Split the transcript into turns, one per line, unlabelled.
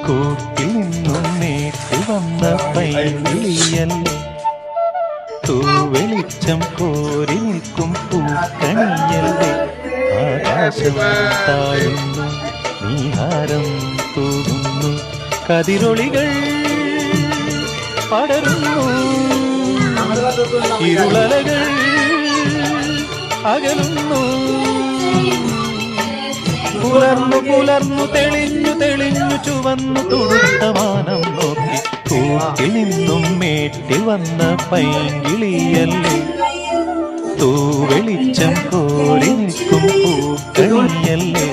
കൂട്ടിൽ നിന്നും നേട്ടി വന്ന പൈങ്കിളിയല്ലേ, തൂവെളിച്ചം കോരി നിൽക്കും പൂക്കണിയല്ലേ. ആകാശം താഴുന്നു, നീഹാരം തൂകുന്നു, കതിരൊളികൾ പടരുന്നു, ഇരുളലകൾ അകലുന്നു. പുലർന്നു പുലർന്നു തെളിഞ്ഞു തെളിഞ്ഞു ചുവന്നു തുടുത്ത മാനം നോക്കി, കൂട്ടിൽ നിന്നും മേട്ടി വന്ന പൈങ്കിളിയല്ലേ, തൂവെളിച്ചം കോരി നിൽക്കും പൂക്കണിയല്ലേ.